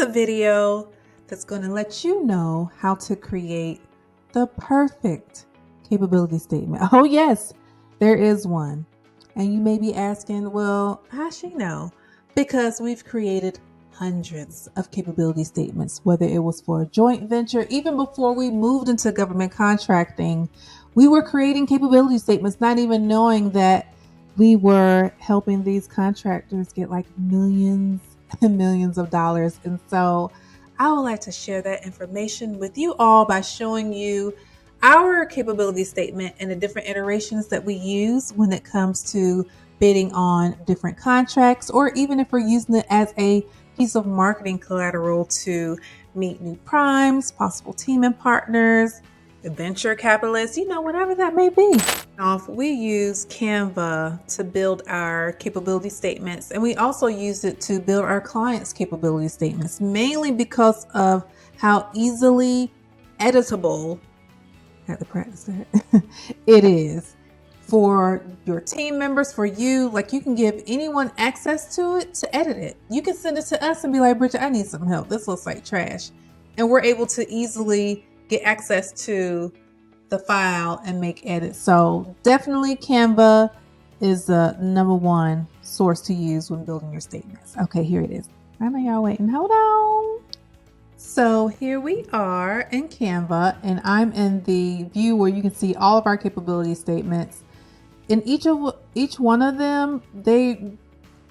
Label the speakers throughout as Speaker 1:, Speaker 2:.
Speaker 1: video that's going to let you know how to create the perfect capability statement. Oh yes, there is one. And you may be asking, well, how's she know? Because we've created hundreds of capability statements, whether it was for a joint venture, even before we moved into government contracting, we were creating capability statements, not even knowing that we were helping these contractors get like millions and millions of dollars. And so I would like to share that information with you all by showing you our capability statement and the different iterations that we use when it comes to bidding on different contracts, or even if we're using it as a piece of marketing collateral to meet new primes, possible team and partners, venture capitalists, whatever that may be. We use Canva to build our capability statements, and we also use it to build our clients' capability statements, mainly because of how easily editable, I had to practice that, it is for your team members, for you. Like, you can give anyone access to it to edit it. You can send it to us and be like, Bridget, I need some help. This looks like trash. And we're able to easily get access to the file and make edits. So definitely Canva is the number one source to use when building your statements. Okay, here it is. I know y'all waiting. Hold on. So here we are in Canva, and I'm in the view where you can see all of our capability statements. In each one of them, they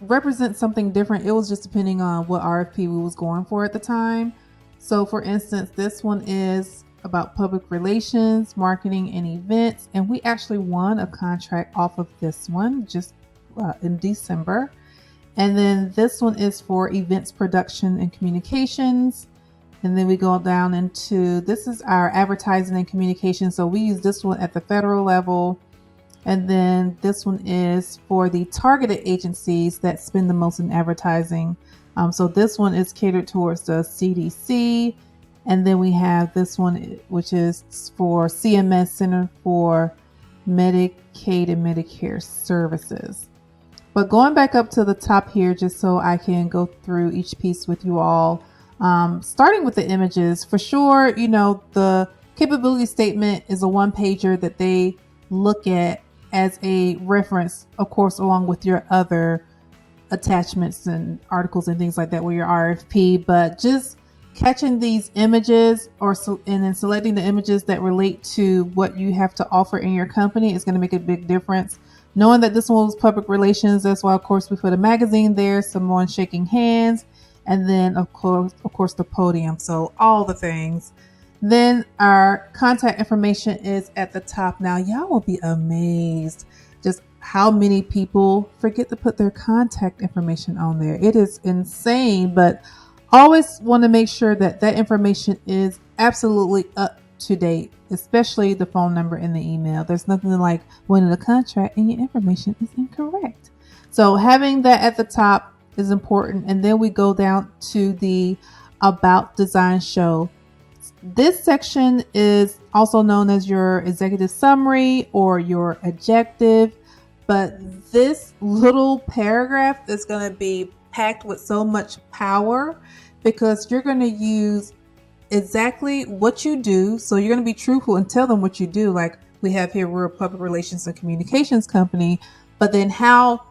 Speaker 1: represent something different. It was just depending on what RFP we was going for at the time. So for instance, this one is about public relations, marketing, and events. And we actually won a contract off of this one just in December. And then this one is for events production and communications. And then we go down into, this is our advertising and communication. So we use this one at the federal level. And then this one is for the targeted agencies that spend the most in advertising. So this one is catered towards the CDC. And then we have this one, which is for CMS, Center for Medicaid and Medicare Services. But going back up to the top here, just so I can go through each piece with you all, starting with the images, for sure, the capability statement is a one-pager that they look at as a reference, of course, along with your other attachments and articles and things like that with your RFP. But just catching these images and then selecting the images that relate to what you have to offer in your company is going to make a big difference. Knowing that this one was public relations, that's why, of course, we put a magazine there, someone shaking hands, and then, of course, the podium. So all the things. Then our contact information is at the top. Now, y'all will be amazed just how many people forget to put their contact information on there. It is insane, but always want to make sure that that information is absolutely up to date, especially the phone number and the email. There's nothing like winning a contract and your information is incorrect. So having that at the top is important. And then we go down to the About Design Show. This section is also known as your executive summary or your objective, but this little paragraph is going to be packed with so much power because you're going to use exactly what you do. So you're going to be truthful and tell them what you do. Like we have here, we're a public relations and communications company, but then how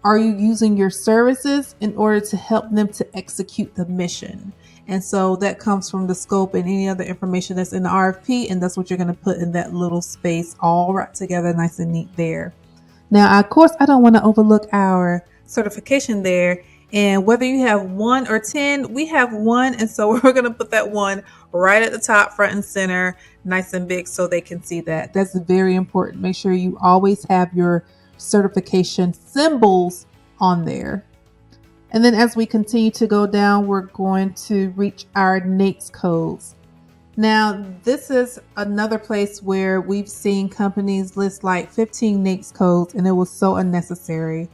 Speaker 1: are you using your services in order to help them to execute the mission? And so that comes from the scope and any other information that's in the RFP. And that's what you're going to put in that little space all right together, nice and neat there. Now, of course, I don't want to overlook our certification there. And whether you have 1 or 10, we have 1. And so we're going to put that 1 right at the top, front and center, nice and big so they can see that. That's very important. Make sure you always have your certification symbols on there. And then as we continue to go down, we're going to reach our NAICS codes. Now, this is another place where we've seen companies list like 15 NAICS codes, and it was so unnecessary.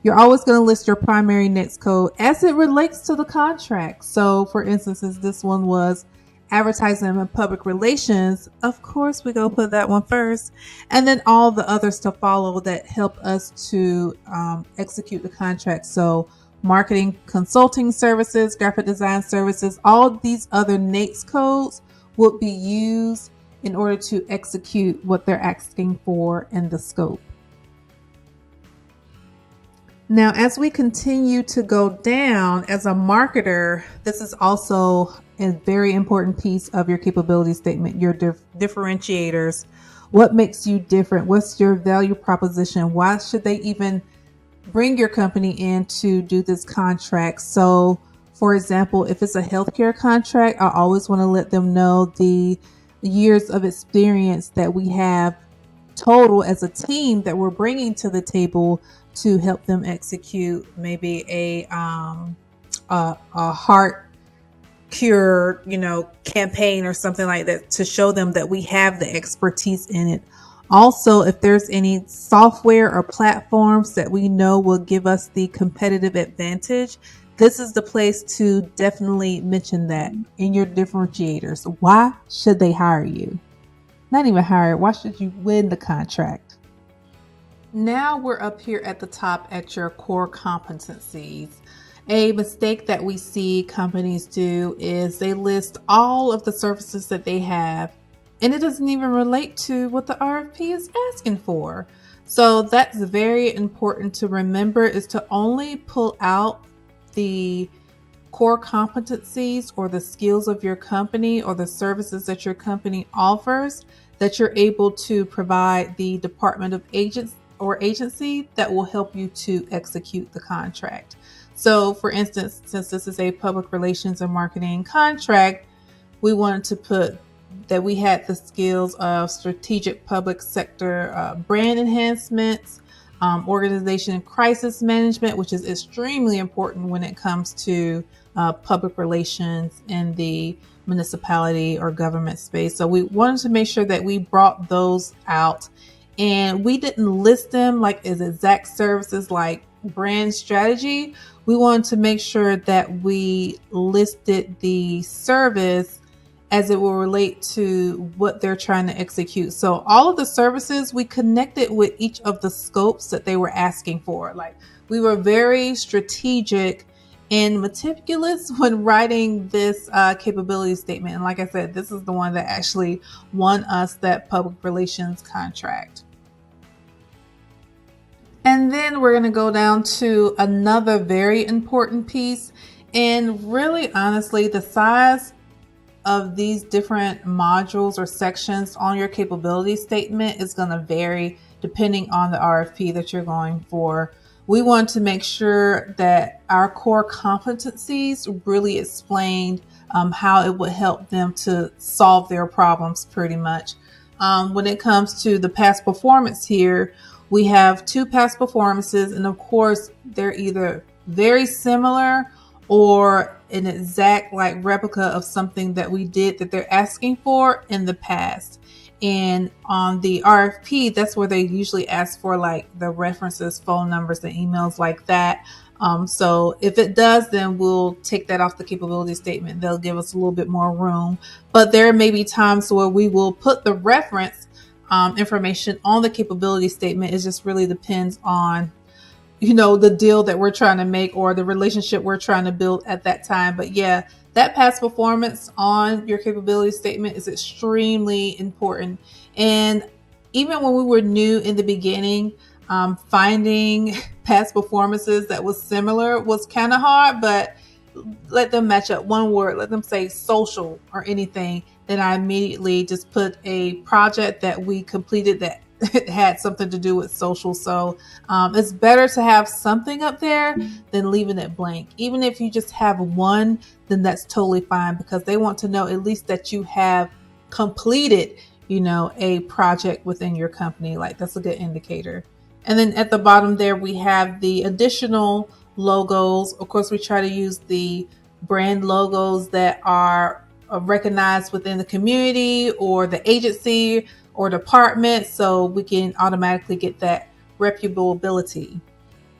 Speaker 1: You're always going to list your primary NAICS code as it relates to the contract. So for instance, this one was advertising and public relations. Of course, we go put that one first, and then all the others to follow that help us to execute the contract. So marketing consulting services, graphic design services, all these other NAICS codes would be used in order to execute what they're asking for in the scope. Now, as we continue to go down as a marketer, this is also a very important piece of your capability statement, your differentiators. What makes you different? What's your value proposition? Why should they even bring your company in to do this contract? So, for example, if it's a healthcare contract, I always want to let them know the years of experience that we have total as a team that we're bringing to the table to help them execute maybe a heart cure, campaign or something like that, to show them that we have the expertise in it. Also, if there's any software or platforms that we know will give us the competitive advantage, this is the place to definitely mention that in your differentiators. Why should they hire you? Not even hire, why should you win the contract? Now we're up here at the top at your core competencies. A mistake that we see companies do is they list all of the services that they have, and it doesn't even relate to what the RFP is asking for. So that's very important to remember, is to only pull out the core competencies or the skills of your company or the services that your company offers that you're able to provide the department of agents or agency that will help you to execute the contract. So for instance, since this is a public relations and marketing contract, we wanted to put that we had the skills of strategic public sector brand enhancements, organization crisis management, which is extremely important when it comes to public relations in the municipality or government space. So we wanted to make sure that we brought those out, and we didn't list them like as exact services like brand strategy. We wanted to make sure that we listed the service as it will relate to what they're trying to execute. So all of the services, we connected with each of the scopes that they were asking for. Like, we were very strategic and meticulous when writing this capability statement. And like I said, this is the one that actually won us that public relations contract. And then we're going to go down to another very important piece. And really, honestly, the size of these different modules or sections on your capability statement is going to vary depending on the RFP that you're going for. We want to make sure that our core competencies really explained how it would help them to solve their problems pretty much. When it comes to the past performance here, we have 2 past performances, and of course, they're either very similar or an exact replica of something that we did that they're asking for in the past. And on the RFP, that's where they usually ask for the references, phone numbers, and emails like that. So if it does, then we'll take that off the capability statement. They'll give us a little bit more room. But there may be times where we will put the reference information on the capability statement. It just really depends on the deal that we're trying to make or the relationship we're trying to build at that time. But yeah, that past performance on your capability statement is extremely important. And even when we were new in the beginning, finding past performances that was similar was kind of hard, but let them match up one word, let them say social or anything. Then I immediately just put a project that we completed that had something to do with social. So it's better to have something up there than leaving it blank. Even if you just have one, then that's totally fine, because they want to know at least that you have completed, a project within your company. That's a good indicator. And then at the bottom there, we have the additional logos. Of course, we try to use the brand logos that are recognized within the community or the agency or department, so we can automatically get that reputability.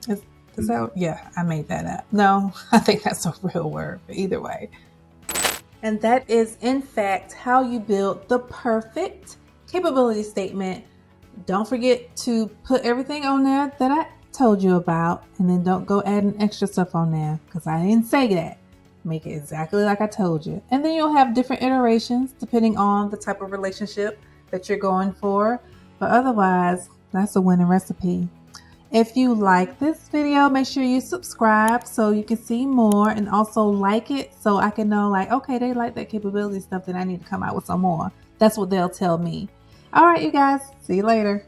Speaker 1: Is that, yeah, I made that up. No, I think that's a real word, but either way. And that is, in fact, how you build the perfect capability statement. Don't forget to put everything on there that I told you about, and then don't go adding extra stuff on there, because I didn't say that. Make it exactly like I told you. And then you'll have different iterations depending on the type of relationship that you're going for. But otherwise, that's a winning recipe. If you like this video, make sure you subscribe so you can see more, and also like it so I can know, like, okay, they like that capability stuff, then I need to come out with some more. That's what they'll tell me. All right, you guys, see you later.